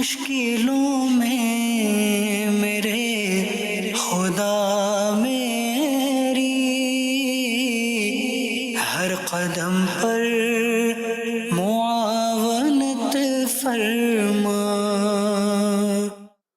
مشکلوں میں میرے خدا میری ہر قدم پر معاونت فرما۔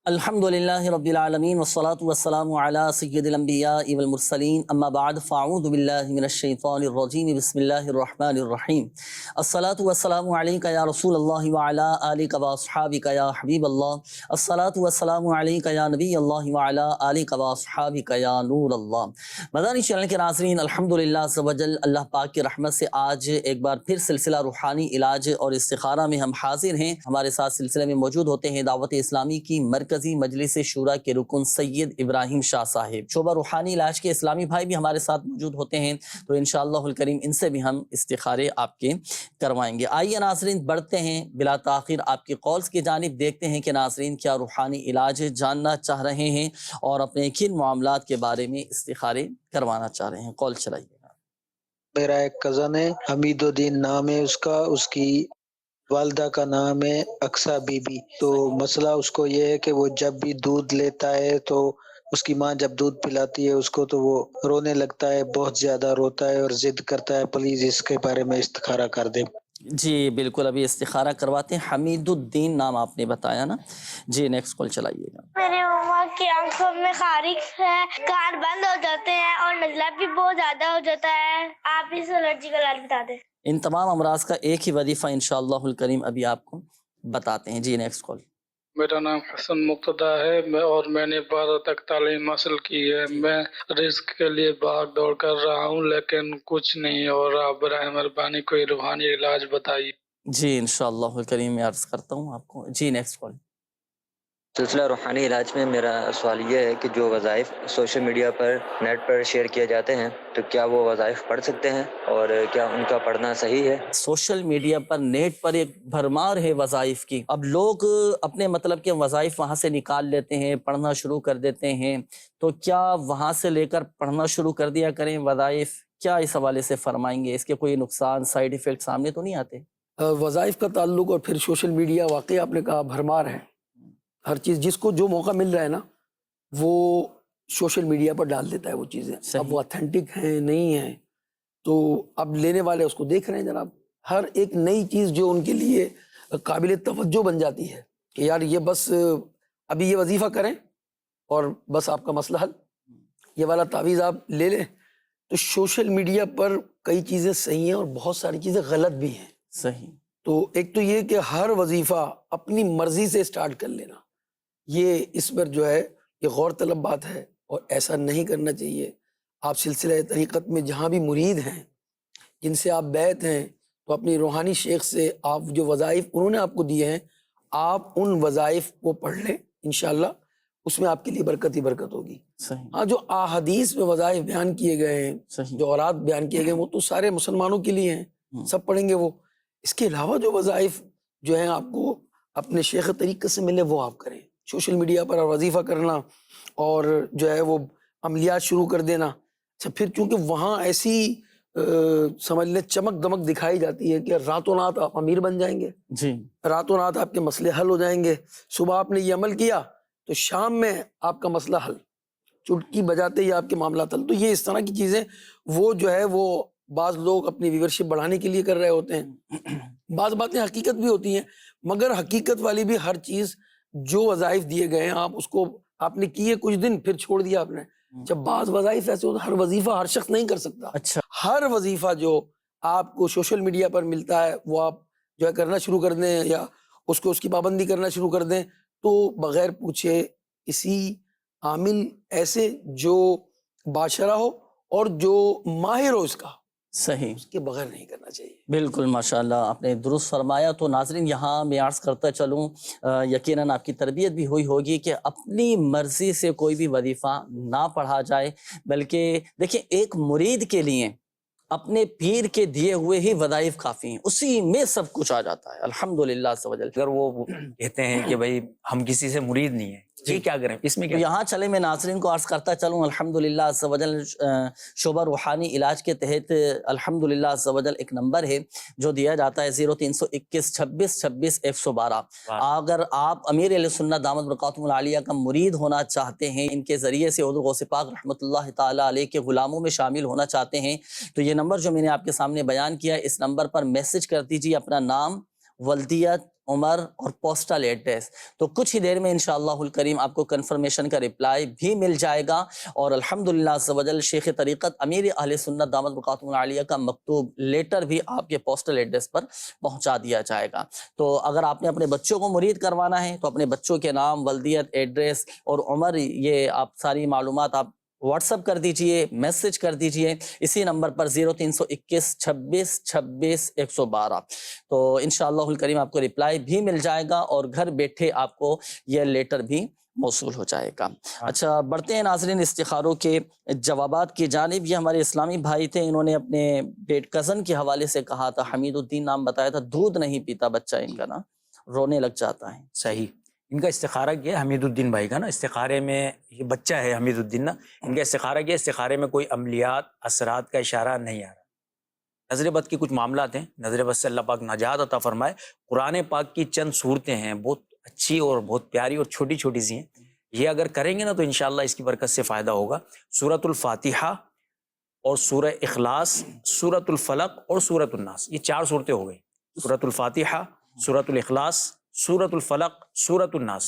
الحمدللہ رب العالمین والصلاة والسلام علی سید الانبیاء والمرسلین، اما بعد فاعوذ باللہ من الشیطان الرجیم، بسم اللہ الرحمن الرحیم۔ الصلاة والسلام علیکہ یا رسول اللہ وعلی آلکہ واصحابکہ یا حبیب اللہ، الصلاة والسلام علیکہ یا نبی اللہ وعلی آلکہ واصحابکہ یا نور اللہ۔ مدنی چینل کے ناظرین، الحمدللہ عز و جل اللہ پاک کی رحمت سے آج ایک بار پھر سلسلہ روحانی علاج اور استخارہ میں ہم حاضر ہیں۔ ہمارے ساتھ سلسلے میں موجود ہوتے ہیں دعوت اسلامی کی مرکزی مجلس شورا کے رکن سید ابراہیم شاہ صاحب۔ شعبہ روحانی علاج کے اسلامی بھائی بھی ہمارے ساتھ موجود ہوتے ہیں، تو انشاءاللہ الکریم ان سے بھی ہم استخارے آپ کے کروائیں گے۔ آئیے ناظرین بڑھتے ہیں بلا تاخیر آپ کے کالز کی جانب، دیکھتے ہیں کہ ناظرین کیا روحانی علاج جاننا چاہ رہے ہیں اور اپنے کن معاملات کے بارے میں استخارے کروانا چاہ رہے ہیں۔ کال چلائیے۔ میرا ایک کزن ہے، حمید الدین نام ہے اس کا، اس کی والدہ کا نام ہے اقصیٰ بی بی۔ تو مسئلہ اس کو یہ ہے کہ وہ جب بھی دودھ لیتا ہے تو اس کی ماں جب دودھ پلاتی ہے اس کو تو وہ رونے لگتا ہے، بہت زیادہ روتا ہے اور ضد کرتا ہے۔ پلیز اس کے بارے میں استخارہ کر دیں۔ جی بالکل، ابھی استخارہ کرواتے ہیں۔ حمید الدین نام آپ نے بتایا نا جی، نیکسٹ کال چلائیے گا۔ میرے ماما کی آنکھوں میں خارش ہے، کان بند ہو جاتے ہیں اور نزلہ بھی بہت زیادہ ہو جاتا ہے۔ آپ اس الرجی کا علاج بتا دیں۔ ان تمام امراض کا ایک ہی وظیفہ انشاءاللہ الکریم ابھی آپ کو بتاتے ہیں۔ جی نیکسٹ کال۔ میرا نام حسن مقتدیٰ ہے میں نے 12 تک تعلیم حاصل کی ہے۔ میں رزق کے لیے بھاگ دوڑ کر رہا ہوں لیکن کچھ نہیں ہو رہا۔ برائے مہربانی کوئی روحانی علاج بتائیے۔ جی انشاءاللہ الکریم میں عرض کرتا ہوں آپ کو۔ جی نیکسٹ کال۔ سلسلہ روحانی علاج میں میرا سوال یہ ہے کہ جو وظائف سوشل میڈیا پر نیٹ پر شیئر کیے جاتے ہیں تو کیا وہ وظائف پڑھ سکتے ہیں اور کیا ان کا پڑھنا صحیح ہے؟ سوشل میڈیا پر نیٹ پر ایک بھرمار ہے وظائف کی، اب لوگ اپنے مطلب کے وظائف وہاں سے نکال لیتے ہیں، پڑھنا شروع کر دیتے ہیں، تو کیا وہاں سے لے کر پڑھنا شروع کر دیا کریں وظائف؟ کیا اس حوالے سے فرمائیں گے؟ اس کے کوئی نقصان سائیڈ ایفیکٹ سامنے تو نہیں آتے؟ وظائف کا تعلق اور پھر سوشل میڈیا واقعی آپ نے کہا بھرمار ہے۔ ہر چیز جس کو جو موقع مل رہا ہے نا وہ سوشل میڈیا پر ڈال دیتا ہے وہ چیزیں۔ اب وہ اتھینٹک ہیں نہیں ہیں تو اب لینے والے اس کو دیکھ رہے ہیں جناب، ہر ایک نئی چیز جو ان کے لیے قابل توجہ بن جاتی ہے کہ یار یہ بس ابھی یہ وظیفہ کریں اور بس آپ کا مسئلہ حل، یہ والا تعویذ آپ لے لیں۔ تو سوشل میڈیا پر کئی چیزیں صحیح ہیں اور بہت ساری چیزیں غلط بھی ہیں۔ صحیح۔ تو ایک تو یہ کہ ہر وظیفہ اپنی مرضی سے اسٹارٹ کر لینا، یہ اس پر جو ہے یہ غور طلب بات ہے اور ایسا نہیں کرنا چاہیے۔ آپ سلسلہ طریقت میں جہاں بھی مرید ہیں، جن سے آپ بیعت ہیں، تو اپنی روحانی شیخ سے آپ جو وظائف انہوں نے آپ کو دیے ہیں آپ ان وظائف کو پڑھ لیں، انشاءاللہ اس میں آپ کے لیے برکت ہی برکت ہوگی۔ صحیح۔ ہاں جو احادیث میں وظائف بیان کیے گئے ہیں، صحیح۔ جو اوراد بیان کیے گئے ہیں وہ تو سارے مسلمانوں کے لیے ہیں، سب پڑھیں گے وہ۔ اس کے علاوہ جو وظائف جو ہیں آپ کو اپنے شیخ طریقت سے ملے وہ آپ کریں۔ سوشل میڈیا پر وظیفہ کرنا اور جو ہے وہ عملیات شروع کر دینا، اچھا پھر چونکہ وہاں ایسی سمجھ لیں چمک دمک دکھائی جاتی ہے کہ راتوں رات آپ امیر بن جائیں گے، جی راتوں رات آپ کے مسئلے حل ہو جائیں گے، صبح آپ نے یہ عمل کیا تو شام میں آپ کا مسئلہ حل، چٹکی بجاتے ہی آپ کے معاملات حل۔ تو یہ اس طرح کی چیزیں وہ جو ہے وہ بعض لوگ اپنی ویورشپ بڑھانے کے لیے کر رہے ہوتے ہیں، بعض باتیں حقیقت بھی ہوتی ہیں، مگر حقیقت والی بھی ہر چیز جو وظائف دیے گئے ہیں آپ اس کو آپ نے کیے کچھ دن پھر چھوڑ دیا آپ نے۔ جب بعض وظائف ایسے ہوتے ہیں، ہر وظیفہ ہر شخص نہیں کر سکتا۔ اچھا۔ ہر وظیفہ جو آپ کو سوشل میڈیا پر ملتا ہے وہ آپ جو ہے کرنا شروع کر دیں یا اس کو اس کی پابندی کرنا شروع کر دیں تو بغیر پوچھے اسی عامل ایسے جو باشرہ ہو اور جو ماہر ہو اس کا، صحیح، اس کے بغیر نہیں کرنا چاہیے۔ بالکل ماشاءاللہ آپ نے درست فرمایا۔ تو ناظرین یہاں میں عرض کرتا چلوں، یقیناً آپ کی تربیت بھی ہوئی ہوگی کہ اپنی مرضی سے کوئی بھی وظیفہ نہ پڑھا جائے، بلکہ دیکھیں ایک مرید کے لیے اپنے پیر کے دیے ہوئے ہی وظائف کافی ہیں، اسی میں سب کچھ آ جاتا ہے۔ الحمدللہ عز و جل۔ اگر وہ کہتے ہیں کہ بھائی ہم کسی سے مرید نہیں ہیں یہ کیا کریں اس میں تو کیا؟ یہاں چلے میں ناظرین کو عرض کرتا چلوں الحمدللہ عز و جل شعبہ روحانی علاج کے تحت الحمدللہ عز و جل ایک نمبر ہے جو دیا جاتا ہے 0321 26 26 112۔ اگر آپ امیر اہل سنت دامت برکاتہم العالیہ کا مرید ہونا چاہتے ہیں، ان کے ذریعے سے حضور غوث پاک رحمۃ اللہ تعالی علیہ کے غلاموں میں شامل ہونا چاہتے ہیں، تو یہ نمبر جو میں نے آپ کے سامنے بیان کیا، اس نمبر پر میسج کر دیجیے اپنا نام، ولدیت، عمر اور پوسٹل ایڈریس، تو کچھ ہی دیر میں انشاءاللہ الکریم آپ کو کنفرمیشن کا رپلائی بھی مل جائے گا، اور الحمدللہ عز و جل شیخ طریقت امیر اہل سنت دامت برکاتہم العالیہ کا مکتوب لیٹر بھی آپ کے پوسٹل ایڈریس پر پہنچا دیا جائے گا۔ تو اگر آپ نے اپنے بچوں کو مرید کروانا ہے تو اپنے بچوں کے نام، ولدیت، ایڈریس اور عمر، یہ آپ ساری معلومات آپ واٹس اپ کر دیجئے، میسج کر دیجئے اسی نمبر پر 0321 26 26 112۔ تو انشاءاللہ الکریم آپ کو رپلائی بھی مل جائے گا اور گھر بیٹھے آپ کو یہ لیٹر بھی موصول ہو جائے گا۔ اچھا، بڑھتے ہیں ناظرین استخاروں کے جوابات کی جانب۔ یہ ہمارے اسلامی بھائی تھے، انہوں نے اپنے بیٹ کزن کے حوالے سے کہا تھا، حمید الدین نام بتایا تھا، دودھ نہیں پیتا بچہ ان کا نا، رونے لگ جاتا ہے۔ صحیح، ان کا استخارہ کیا حمید الدین بھائی کا نا، استخارے میں یہ بچہ ہے حمید الدین نا، ان کا استخارہ کیا، استخارے میں کوئی عملیات اثرات کا اشارہ نہیں آ رہا، نظر بد کے کچھ معاملات ہیں، نظر بد سے اللہ پاک نجات عطا فرمائے۔ قرآن پاک کی چند صورتیں ہیں بہت اچھی اور بہت پیاری اور چھوٹی چھوٹی سی ہیں، یہ اگر کریں گے نا تو انشاءاللہ اس کی برکت سے فائدہ ہوگا۔ سورۃ الفاتحہ اور سورہ اخلاص، سورۃ الفلق اور سورۃ الناس، یہ 4 صورتیں ہو گئی، سورۃ الفاتحہ، سورۃ الاخلاص، سورۃ الفلق، سورۃ الناس،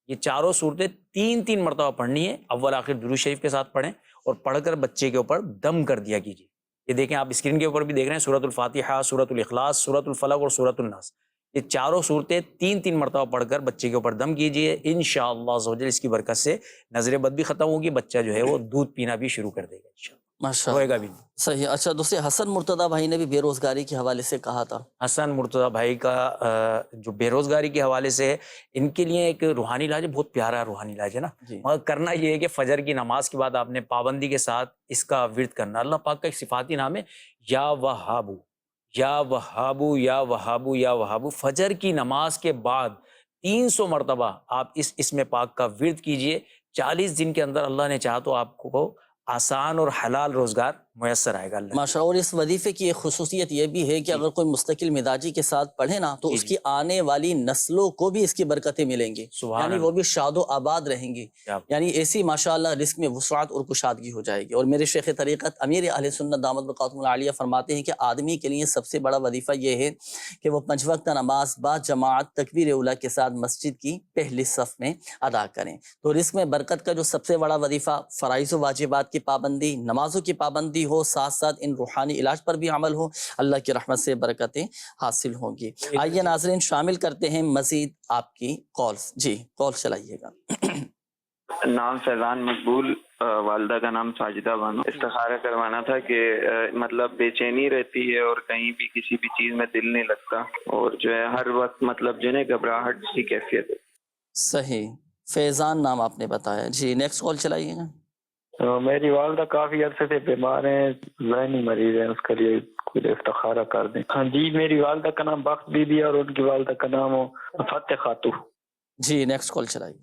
یہ چاروں صورتیں 3 مرتبہ پڑھنی ہے، اول آخر درود شریف کے ساتھ پڑھیں اور پڑھ کر بچے کے اوپر دم کر دیا کیجیے۔ یہ دیکھیں آپ اسکرین کے اوپر بھی دیکھ رہے ہیں، سورۃ الفاتحہ، سورۃ الاخلاص، سورۃ الفلق اور سورۃ الناس، یہ چاروں صورتیں 3 مرتبہ پڑھ کر بچے کے اوپر دم کیجیے، انشاءاللہ عز و جل اس کی برکت سے نظر بد بھی ختم ہوگی، بچہ جو ہے وہ دودھ پینا بھی شروع کر دے گا انشاءاللہ، روئے گا بھی نہیں۔ صحیح۔ اچھا، دوسرے حسن مرتضیٰ بھائی نے بھی بے روزگاری کے حوالے سے کہا تھا۔ حسن مرتضیٰ بھائی کا جو بے روزگاری کے حوالے سے ہے، ان کے لیے ایک روحانی علاج ہے، بہت پیارا روحانی علاج ہے نا، مگر کرنا یہ ہے کہ فجر کی نماز کے بعد آپ نے پابندی کے ساتھ اس کا ورد کرنا۔ اللہ پاک کا ایک صفاتی نام ہے یا وہابو، یا وہابو، یا وہابو، یا وہابو، فجر کی نماز کے بعد 300 مرتبہ آپ اس اسم پاک کا ورد کیجئے، 40 دن کے اندر اللہ نے چاہا تو آپ کو آسان اور حلال روزگار میسر آئے گا اللہ۔ ماشاء اللہ، اور اس وظیفے کی ایک خصوصیت یہ بھی ہے کہ اگر کوئی مستقل مزاجی کے ساتھ پڑھے نا تو اس کی آنے والی نسلوں کو بھی اس کی برکتیں ملیں گی، یعنی وہ بھی شاد و آباد رہیں گی، یعنی ایسی ماشاءاللہ رزق میں وسعت اور کشادگی ہو جائے گی۔ اور میرے شیخ طریقت امیر اہل سنت دامت برکاتہم العالیہ فرماتے ہیں کہ آدمی کے لیے سب سے بڑا وظیفہ یہ ہے کہ وہ 5 وقت نماز با جماعت تکبیر اولیٰ کے ساتھ مسجد کی پہلی صف میں ادا کریں۔ تو رزق میں برکت کا جو سب سے بڑا وظیفہ فرائض و واجبات کی پابندی، نمازوں کی پابندی ہو، ساتھ ساتھ ان روحانی علاج پر بھی عمل ہو، اللہ کی رحمت سے برکتیں حاصل ہوں گی۔ آئیے ناظرین شامل کرتے ہیں مزید آپ کی کالز۔ جی، کال چلائیے گا۔ نام فیضان مقبول، والدہ کا نام ساجدہ بانو۔ استخارہ کروانا تھا کہ مطلب بے چینی رہتی ہے اور کہیں بھی کسی بھی چیز میں دل نہیں لگتا، اور جو ہے ہر وقت مطلب جو ہے گھبراہٹ سی کیفیت ہے۔ صحیح، فیضان نام آپ نے بتایا۔ جی، نیکسٹ کال چلائیے گا۔ میری والدہ کافی عرصے سے بیمار ہیں، ذہنی مریض ہیں، اس کے لیے کچھ استخارہ کر دیں۔ ہاں جی، میری والدہ کا نام بخت بی بی اور ان کی والدہ کا نام فتح خاتون۔ جی، نیکسٹ کال چلائیے۔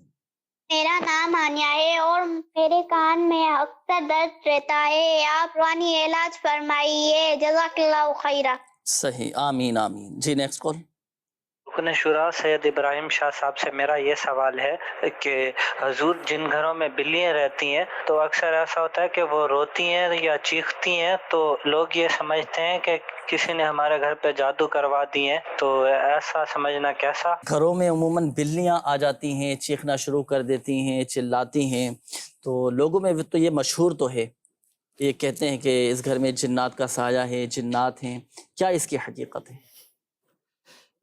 میرا نام ہانیہ ہے اور میرے کان میں اکثر درد رہتا ہے، آپ روحانی علاج فرمائیے، جزاک اللہ خیرہ۔ صحیح، آمین آمین۔ جی، نیکسٹ کال۔ رکن شورا سید ابراہیم شاہ صاحب سے میرا یہ سوال ہے کہ حضور جن گھروں میں بلیاں رہتی ہیں تو اکثر ایسا ہوتا ہے کہ وہ روتی ہیں یا چیختی ہیں تو لوگ یہ سمجھتے ہیں کہ کسی نے ہمارے گھر پہ جادو کروا دی ہیں، تو ایسا سمجھنا کیسا؟ گھروں میں عموماً بلیاں آ جاتی ہیں، چیخنا شروع کر دیتی ہیں، چلاتی ہیں، تو لوگوں میں تو یہ مشہور تو ہے، یہ کہتے ہیں کہ اس گھر میں جنات کا سایہ ہے، جنات ہیں، کیا اس کی حقیقت ہے؟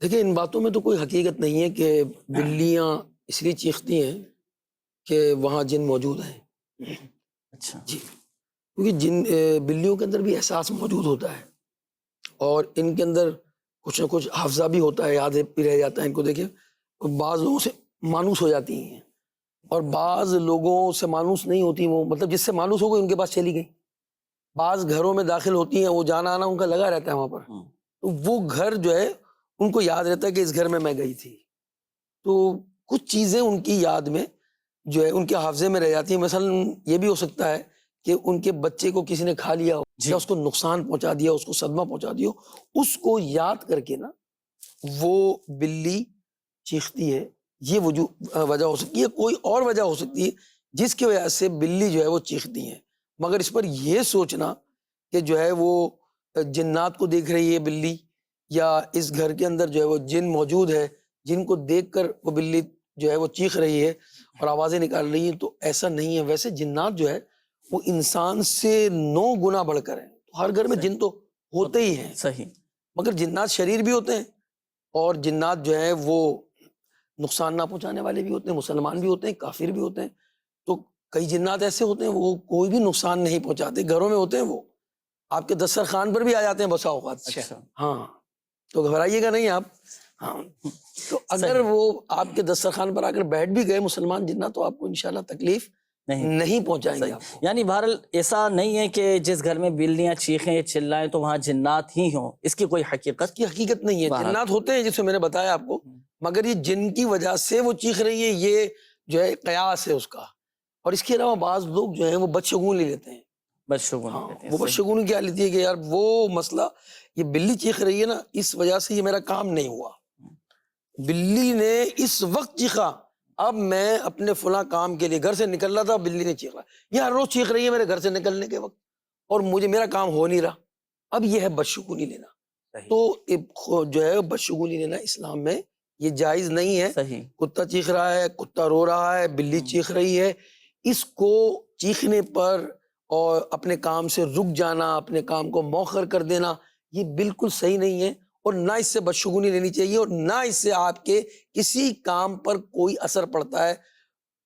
دیکھیں، ان باتوں میں تو کوئی حقیقت نہیں ہے کہ بلیاں اس لیے چیختی ہیں کہ وہاں جن موجود ہیں۔ اچھا جی، کیونکہ بلیوں کے اندر بھی احساس موجود ہوتا ہے اور ان کے اندر کچھ نہ کچھ حافظہ بھی ہوتا ہے، یاد بھی رہ جاتا ہے ان کو۔ دیکھیں، بعض لوگوں سے مانوس ہو جاتی ہیں اور بعض لوگوں سے مانوس نہیں ہوتی، وہ مطلب جس سے مانوس ہو گئی ان کے پاس چلی گئی۔ بعض گھروں میں داخل ہوتی ہیں، وہ جانا آنا ان کا لگا رہتا ہے وہاں پر، تو وہ گھر جو ہے ان کو یاد رہتا ہے کہ اس گھر میں گئی تھی، تو کچھ چیزیں ان کی یاد میں جو ہے ان کے حافظے میں رہ جاتی ہیں. مثلا یہ بھی ہو سکتا ہے کہ ان کے بچے کو کسی نے کھا لیا ہو یا اس کو نقصان پہنچا دیا، اس کو صدمہ پہنچا دیا ہو، اس کو یاد کر کے نا وہ بلی چیختی ہے. یہ وجہ ہو سکتی ہے. کوئی اور وجہ ہو سکتی ہے جس کی وجہ سے بلی جو ہے وہ چیختی ہیں. مگر اس پر یہ سوچنا کہ جو ہے وہ جنات کو دیکھ رہی ہے بلی، یا اس گھر کے اندر جو ہے وہ جن موجود ہے جن کو دیکھ کر وہ بلی جو ہے وہ چیخ رہی ہے اور آوازیں نکال رہی ہیں، تو ایسا نہیں ہے. ویسے جنات جو ہے وہ انسان سے 9 گنا بڑھ کر ہیں. ہر گھر میں جن تو ہوتے ہی ہیں، صحیح، مگر جنات شریر بھی ہوتے ہیں، اور جنات جو ہیں وہ نقصان نہ پہنچانے والے بھی ہوتے ہیں، مسلمان بھی ہوتے ہیں، کافر بھی ہوتے ہیں. تو کئی جنات ایسے ہوتے ہیں وہ کوئی بھی نقصان نہیں پہنچاتے، گھروں میں ہوتے ہیں، وہ آپ کے دسترخوان پر بھی آ جاتے ہیں بسا اوقات. ہاں، تو گھبرائیے گا نہیں آپ. ہاں، تو اگر وہ آپ کے دسترخوان پر آ کر بیٹھ بھی گئے مسلمان جنات تو آپ کو انشاءاللہ تکلیف نہیں پہنچائیں گے. یعنی بہرحال ایسا نہیں ہے کہ جس گھر میں بلیاں چیخیں چلائیں تو وہاں جنات ہی ہوں، اس کی کوئی حقیقت کی حقیقت نہیں ہے. جنات ہوتے ہیں جسے میں نے بتایا آپ کو، مگر یہ جن کی وجہ سے وہ چیخ رہی ہے یہ جو ہے قیاس ہے اس کا. اور اس کے علاوہ بعض لوگ جو ہیں وہ بدشگونی لیتے ہیں. بدشگونی وہ بدشگونی کیا لیتی ہے کہ یار وہ مسئلہ، یہ بلی چیخ رہی ہے نا، اس وجہ سے یہ میرا کام نہیں ہوا. بلی نے اس وقت چیخا، اب میں اپنے فلاں کام کے لیے گھر سے نکل رہا تھا، بلی نے چیخا. یہ ہر روز چیخ رہی ہے میرے گھر سے نکلنے کے وقت، اور مجھے میرا کام ہو نہیں رہا. اب یہ ہے بدشگونی لینا. تو جو ہے بدشگونی لینا اسلام میں یہ جائز نہیں ہے. کتا چیخ رہا ہے، کتا رو رہا ہے، بلی چیخ رہی ہے، اس کو چیخنے پر اور اپنے کام سے رک جانا، اپنے کام کو مؤخر کر دینا، یہ بالکل صحیح نہیں ہے. اور نہ اس سے بدشگونی لینی چاہیے، اور نہ اس سے آپ کے کسی کام پر کوئی اثر پڑتا ہے.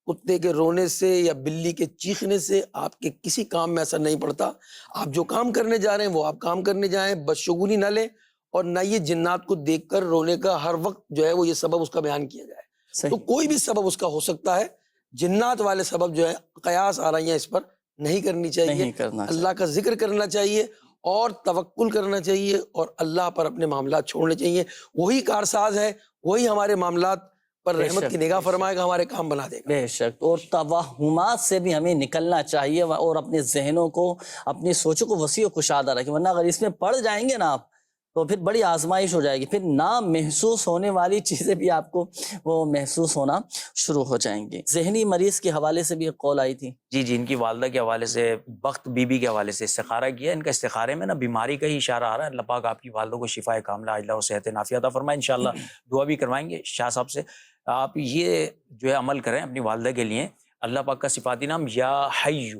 کتے کے رونے سے یا بلی کے چیخنے سے آپ کے کسی کام میں اثر نہیں پڑتا. آپ جو کام کرنے جا رہے ہیں وہ آپ کام کرنے جائیں، بدشگونی نہ لیں، اور نہ یہ جنات کو دیکھ کر رونے کا ہر وقت جو ہے وہ یہ سبب اس کا بیان کیا جائے. تو کوئی بھی سبب اس کا ہو سکتا ہے. جنات والے سبب جو ہے قیاس آ رہی ہیں اس پر نہیں کرنی چاہیے. اللہ کا ذکر کرنا چاہیے اور توکل کرنا چاہیے اور اللہ پر اپنے معاملات چھوڑنے چاہیے. وہی کارساز ہے، وہی ہمارے معاملات پر رحمت کی نگاہ فرمائے گا، ہمارے کام بنا دے گا. بے شک. اور توہمات سے بھی ہمیں نکلنا چاہیے اور اپنے ذہنوں کو، اپنی سوچوں کو وسیع و کشادہ رکھیں، ورنہ اگر اس میں پڑ جائیں گے نا آپ تو پھر بڑی آزمائش ہو جائے گی. پھر نہ محسوس ہونے والی چیزیں بھی آپ کو وہ محسوس ہونا شروع ہو جائیں گی. ذہنی مریض کے حوالے سے بھی ایک قول آئی تھی. جی، ان کی والدہ کے حوالے سے، بخت بی بی کے حوالے سے استخارہ کیا. ان کا استخارے میں نا بیماری کا ہی اشارہ آ رہا ہے. اللہ پاک آپ کی والدہ کو شفا کاملہ عاجلہ اور صحت نافیہ عطا فرمائے. انشاءاللہ دعا بھی کروائیں گے شاہ صاحب سے. آپ یہ جو ہے عمل کریں اپنی والدہ کے لیے. اللہ پاک کا صفاتی نام یا حیو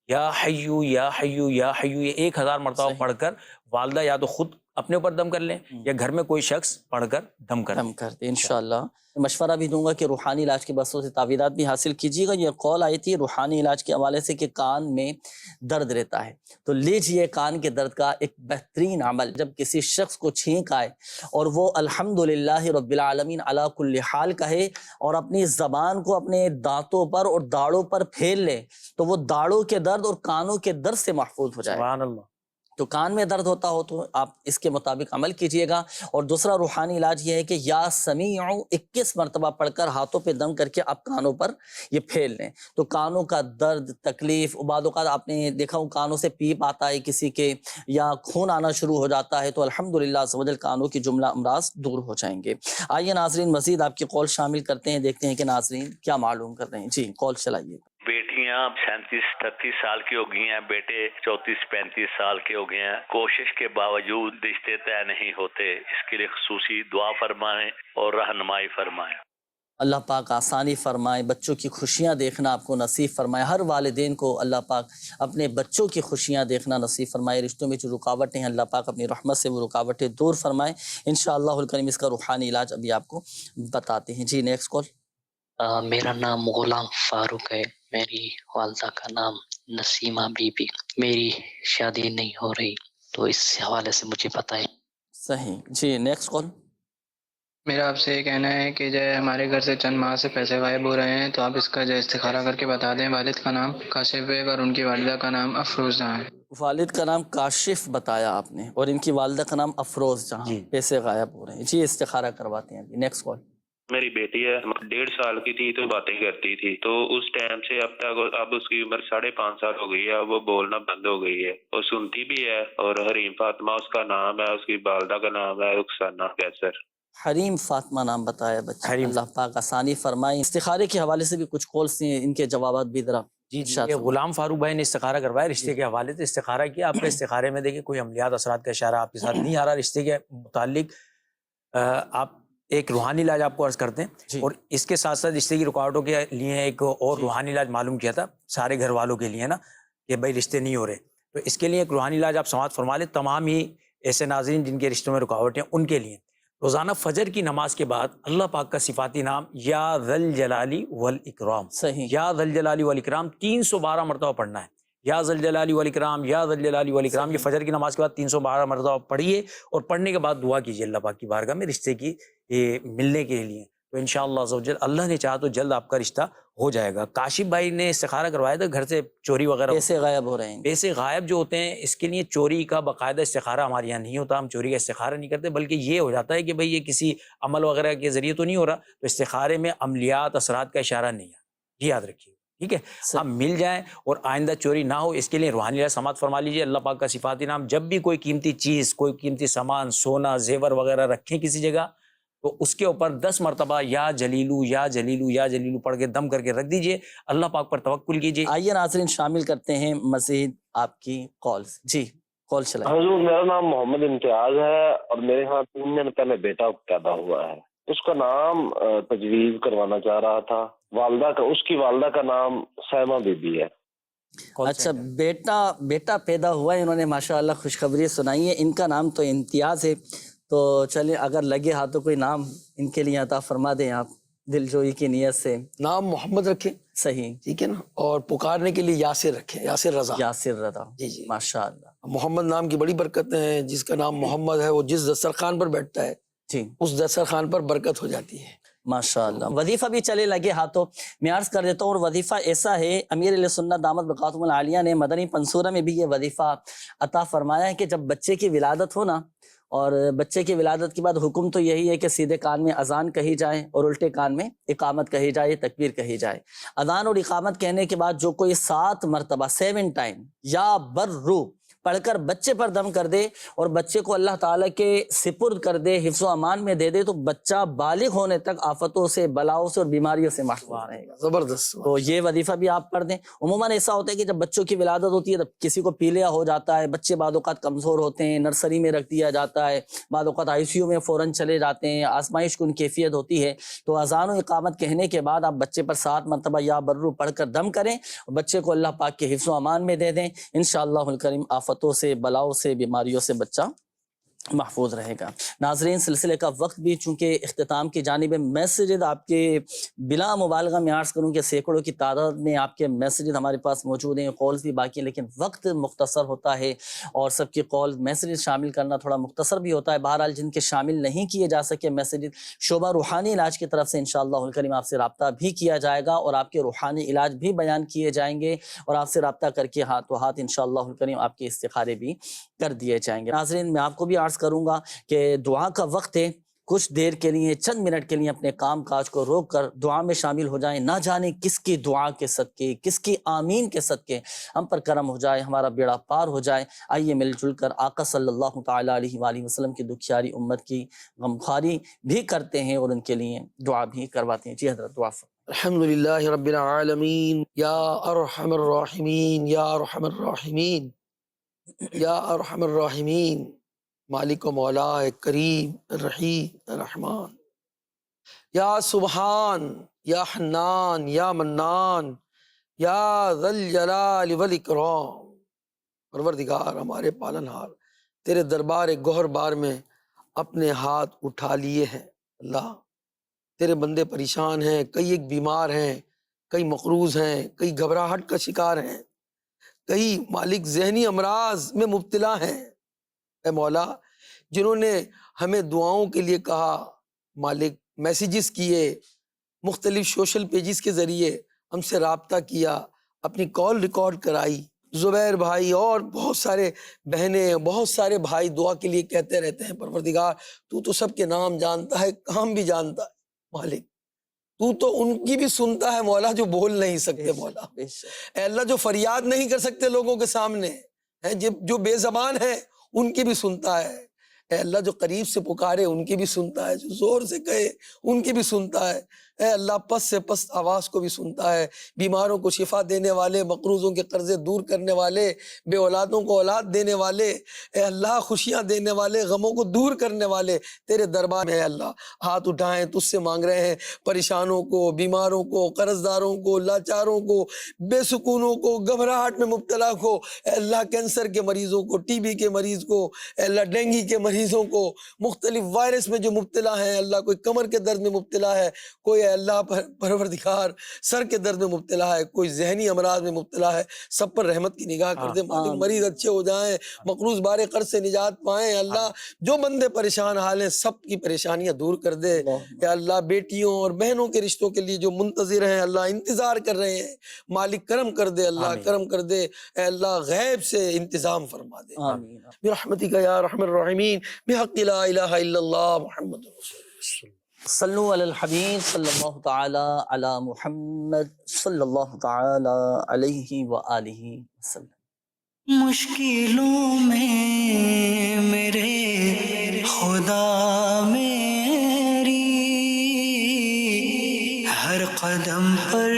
یا حیو یا حیو یا حیو، یہ 1000 مرتبہ پڑھ کر والدہ یا تو خود اپنے اوپر دم کر لیں یا گھر میں کوئی شخص پڑھ کر دم کر دیں. انشاءاللہ مشورہ بھی دوں گا کہ روحانی علاج کے بسوں سے تعویذات بھی حاصل کیجیے گا. یہ قول آئی تھی روحانی علاج کے حوالے سے کہ کان میں درد رہتا ہے تو لیجیے کان کے درد کا ایک بہترین عمل. جب کسی شخص کو چھینک آئے اور وہ الحمدللہ رب العالمین علی کل حال کہے اور اپنی زبان کو اپنے دانتوں پر اور داڑوں پر پھیر لے تو وہ داڑوں کے درد اور کانوں کے درد سے محفوظ ہو جائے. سبحان اللہ. تو کان میں درد ہوتا ہو تو آپ اس کے مطابق عمل کیجئے گا. اور دوسرا روحانی علاج یہ ہے کہ یا سمیع 21 مرتبہ پڑھ کر ہاتھوں پہ دم کر کے آپ کانوں پر یہ پھیل لیں تو کانوں کا درد، تکلیف، بعض اوقات آپ نے دیکھا ہوں کانوں سے پیپ آتا ہے کسی کے یا خون آنا شروع ہو جاتا ہے تو الحمدللہ عز و جل کانوں کی جملہ امراض دور ہو جائیں گے. آئیے ناظرین مزید آپ کی قول شامل کرتے ہیں، دیکھتے ہیں کہ ناظرین کیا معلوم کر رہے ہیں. جی قول چلائیے. بیٹیاں 37-38 سال کی ہو گئی ہیں، بیٹے 34-35 سال کے ہو گئے ہیں. کوشش کے باوجود رشتے طے نہیں ہوتے. اس کے لیے خصوصی دعا فرمائیں اور رہنمائی فرمائیں. اللہ پاک آسانی فرمائے، بچوں کی خوشیاں دیکھنا آپ کو نصیب فرمائے. ہر والدین کو اللہ پاک اپنے بچوں کی خوشیاں دیکھنا نصیب فرمائے. رشتوں میں جو رکاوٹیں ہیں اللہ پاک اپنی رحمت سے وہ رکاوٹیں دور فرمائے. انشاءاللہ الکریم اس کا روحانی علاج ابھی آپ کو بتاتے ہیں. جی نیکسٹ کال. میرا نام غلام فاروق ہے. میری والدہ کا نام نسیمہ بی بی. میری شادی نہیں ہو رہی تو اس حوالے سے مجھے بتائیں. صحیح. جی نیکسٹ کال. میرا آپ سے یہ کہنا ہے کہ جو ہمارے گھر سے چند ماہ سے پیسے غائب ہو رہے ہیں تو آپ اس کا جو استخارہ کر کے بتا دیں. والد کا نام کاشف بیگ اور ان کی والدہ کا نام افروز جہاں ہے. والد کا نام کاشف بتایا آپ نے اور ان کی والدہ کا نام افروز جہاں. پیسے غائب ہو رہے ہیں. جی استخارہ کرواتے ہیں ابھی. Next call. میری بیٹی ہے 1.5 سال کی تھی تو باتیں کرتی تھی، تو اس ٹائم سے اب تک اب اس کی عمر 5.5 سال ہو گئی ہے، وہ بولنا بند ہو گئی ہے، وہ سنتی بھی ہے، اور حریم فاطمہ اس کا نام ہے، اس کی والدہ کا نام ہے رخسانہ قیصر۔ حریم فاطمہ نام بتایا بچہ، اللہ پاک آسانی فرمائے۔ استخارے کے حوالے سے بھی کچھ کالس ہیں، ان کے جوابات بھی ذرا جی یہ غلام فاروق بھائی نے استخارہ کروایا رشتے کے حوالے سے، استخارہ کیا، آپ کے استخارے میں دیکھیں کوئی عملیات اثرات کا اشارہ آپ کے ساتھ نہیں آ رہا رشتے کے متعلق، آپ ایک روحانی علاج آپ کو عرض کرتے ہیں، اور اس کے ساتھ ساتھ رشتے کی رکاوٹوں کے لیے ایک اور روحانی علاج معلوم کیا تھا سارے گھر والوں کے لیے نا، کہ بھائی رشتے نہیں ہو رہے، تو اس کے لیے ایک روحانی علاج آپ سماعت فرما لیں تمام ہی ایسے ناظرین جن کے رشتوں میں رکاوٹیں ان کے لیے۔ روزانہ فجر کی نماز کے بعد اللہ پاک کا صفاتی نام یا ذل جلالی والاکرام، صحیح، یا ذل جلالی والاکرام 312 مرتبہ پڑھنا ہے، یا ذل جلالی والاکرام، یا ذل جلالی والاکرام، یہ فجر کی نماز کے بعد 312 مرتبہ پڑھیے، اور پڑھنے کے بعد دعا کیجیے اللہ پاک کی بارگاہ میں رشتے کی ملنے کے لیے، تو انشاءاللہ عز و جل اللہ نے چاہا تو جلد آپ کا رشتہ ہو جائے گا۔ کاشف بھائی نے استخارہ کروایا تھا گھر سے چوری وغیرہ، پیسے غائب ہو رہے ہیں، پیسے غائب جو ہوتے ہیں، اس کے لیے چوری کا باقاعدہ استخارہ ہمارے یہاں نہیں ہوتا، ہم چوری کا استخارہ نہیں کرتے، بلکہ یہ ہو جاتا ہے کہ بھئی یہ کسی عمل وغیرہ کے ذریعے تو نہیں ہو رہا، تو استخارے میں عملیات اثرات کا اشارہ نہیں ہے، یہ یاد رکھیے، ٹھیک ہے، ہم مل جائیں اور آئندہ چوری نہ ہو، اس کے لیے روحانی علاج سماعت فرما لیجیے اللہ پاک کا صفاتی نام۔ جب بھی کوئی قیمتی چیز، کوئی قیمتی سامان، سونا زیور وغیرہ رکھیں کسی جگہ، تو اس کے اوپر 10 مرتبہ یا جلیلو یا جلیلو یا جلیلو پڑھ کے دم کر کے رکھ دیجئے، اللہ پاک پر توکل کیجئے۔ آئیے ناظرین شامل کرتے ہیں مزید آپ کی کالز، جی کال چلائیں۔ حضور میرا نام محمد امتیاز ہے، اور میرے ہاں 3 دن پہلے بیٹا پیدا ہوا ہے، اس کا نام تجویز کروانا چاہ رہا تھا، اس کی والدہ کا نام سیمہ بی بی ہے۔ اچھا، بیٹا پیدا ہوا ہے، انہوں نے ماشاءاللہ خوشخبری سنائی ہے، ان کا نام تو امتیاز ہے، تو چلیں اگر لگے ہاتھوں کوئی نام ان کے لیے عطا فرما دیں آپ دل جوئی کی نیت سے۔ نام محمد رکھیں، صحیح، ٹھیک ہے نا، اور پکارنے کے لیے یاسر رکھیں، یاسر رضا، یاسر رضا، جی جی ماشاءاللہ۔ محمد نام کی بڑی برکتیں ہیں، جس کا نام محمد ہے وہ جس دسترخوان پر بیٹھتا ہے جی اس دسترخوان پر برکت ہو جاتی ہے، ماشاءاللہ۔ وظیفہ بھی چلے لگے ہاتھوں، میں عرض کر دیتا ہوں، اور وظیفہ ایسا ہے امیر علیہ سنت دامت برکاتہم العالیہ نے مدنی پنصورہ میں بھی یہ وظیفہ عطا فرمایا ہے کہ جب بچے کی ولادت ہو نا، اور بچے کی ولادت کے بعد حکم تو یہی ہے کہ سیدھے کان میں اذان کہی جائے اور الٹے کان میں اقامت کہی جائے، تکبیر کہی جائے۔ اذان اور اقامت کہنے کے بعد جو کوئی 7 مرتبہ 7 ٹائم یا برو پڑھ کر بچے پر دم کر دے اور بچے کو اللہ تعالیٰ کے سپرد کر دے، حفظ و امان میں دے دے، تو بچہ بالغ ہونے تک آفتوں سے، بلاؤں سے اور بیماریوں سے محفوظ رہے گا۔ زبردست۔ تو یہ وظیفہ بھی آپ پڑھ دیں۔ عموماً ایسا ہوتا ہے کہ جب بچوں کی ولادت ہوتی ہے تب کسی کو پیلیا ہو جاتا ہے، بچے بعض اوقات کمزور ہوتے ہیں، نرسری میں رکھ دیا جاتا ہے، بعض اوقات ICU میں فوراً چلے جاتے ہیں، آزمائش کن کیفیت ہوتی ہے، تو اذان و اقامت کہنے کے بعد آپ بچے پر 7 مرتبہ یا برو پڑھ کر دم کریں اور بچے کو اللہ پاک کے حفظ و امان میں دے دیں، انشاءاللہ الکریم آفتوں سے، بلاؤں سے، بیماریوں سے بچہ محفوظ رہے گا۔ ناظرین سلسلے کا وقت بھی چونکہ اختتام کی جانب ہے، میسیجز آپ کے بلا مبالغہ میں عرض کروں کہ سینکڑوں کی تعداد میں آپ کے میسیجز ہمارے پاس موجود ہیں، کالز بھی باقی ہیں، لیکن وقت مختصر ہوتا ہے اور سب کی کال میسیجز شامل کرنا تھوڑا مختصر بھی ہوتا ہے۔ بہرحال جن کے شامل نہیں کیے جا سکے میسیجز، شعبہ روحانی علاج کی طرف سے انشاءاللہ الکریم آپ سے رابطہ بھی کیا جائے گا اور آپ کے روحانی علاج بھی بیان کیے جائیں گے اور آپ سے رابطہ کر کے ہاتھوں ہاتھ انشاءاللہ الکریم آپ کے استخارے بھی کر دیے جائیں گے۔ ناظرین میں آپ کو بھی عرض کروں گا کہ دعا کا وقت ہے، کچھ دیر کے لیے، چند منٹ کے لیے اپنے کام کاج کو روک کر دعا میں شامل ہو جائیں۔ نہ جانے کس کی دعا کے صدقے، کس کی آمین کے صدقے ہم پر کرم ہو جائے، ہمارا بیڑا پار ہو جائے۔ آئیے مل جل کر آقا صلی اللہ تعالیٰ علیہ وآلہ وسلم کی دکھیاری امت کی غمخواری بھی کرتے ہیں اور ان کے لیے دعا بھی کرواتے ہیں۔ جی حضرت دعا الحمدللہ رب العالمین، یا ارحم الراحمین، یا ارحم الراحمین، یا ارحم الراحمین، مالک و مولا کریم الرحیم الرحمن، یا سبحان، یا حنان، یا منان، یا ذی الجلال والاکرام۔ پروردگار ہمارے پالنہار، تیرے دربار گوہر بار میں اپنے ہاتھ اٹھا لیے ہیں۔ اللہ تیرے بندے پریشان ہیں، کئی ایک بیمار ہیں، کئی مقروض ہیں، کئی گھبراہٹ کا شکار ہیں، کئی مالک ذہنی امراض میں مبتلا ہیں۔ اے مولا جنہوں نے ہمیں دعاؤں کے لیے کہا، مالک میسیجز کیے، مختلف سوشل پیجز کے ذریعے ہم سے رابطہ کیا، اپنی کال ریکارڈ کرائی، زبیر بھائی اور بہت سارے بہنیں، بہت سارے بھائی دعا کے لیے کہتے رہتے ہیں۔ پروردگار تو سب کے نام جانتا ہے، کام بھی جانتا ہے۔ مالک تو تو ان کی بھی سنتا ہے مولا جو بول نہیں سکتے مولا. اے اللہ جو فریاد نہیں کر سکتے لوگوں کے سامنے، جو بے زبان ہیں ان کی بھی سنتا ہے. اے اللہ جو قریب سے پکارے ان کی بھی سنتا ہے، جو زور سے کہے ان کی بھی سنتا ہے. اے اللہ پس سے پس آواز کو بھی سنتا ہے. بیماروں کو شفا دینے والے، مقروضوں کے قرضے دور کرنے والے، بے اولادوں کو اولاد دینے والے، اے اللہ خوشیاں دینے والے، غموں کو دور کرنے والے تیرے دربار میں. اے اللہ ہاتھ اٹھائیں تجھ سے مانگ رہے ہیں، پریشانوں کو، بیماروں کو، قرض داروں کو، لاچاروں کو، بے سکونوں کو، گھبراہٹ میں مبتلا کو، اے اللہ کینسر کے مریضوں کو، ٹی بی کے مریض کو، اے اللہ ڈینگی کے مریضوں کو، مختلف وائرس میں جو مبتلا ہیں، اللہ کوئی کمر کے درد میں مبتلا ہے، کوئی اے اللہ پروردگار سر کے درد میں مبتلا ہے، کوئی ذہنی امراض میں مبتلا ہے، سب پر رحمت کی نگاہ کر دے مالک. مریض اچھے ہو جائیں، مقروض بارے قرض سے نجات پائیں. اللہ جو بندے پریشان حال ہیں سب کی پریشانیاں دور کر دے. یا اللہ بیٹیوں اور بہنوں کے رشتوں کے لیے جو منتظر ہیں اللہ انتظار کر رہے ہیں، مالک کرم کر دے. اللہ کرم کر دے. اے اللہ غیب سے انتظام فرما دے. برحمتک یا ارحم الراحمین، بحق لا الہ الا اللہ محمد رسول اللہ. صلو علی الحبیب صلی اللہ تعالی علی محمد صلی اللہ تعالی علیہ وآلہ وسلم. مشکلوں میں میرے خدا میری ہر قدم پر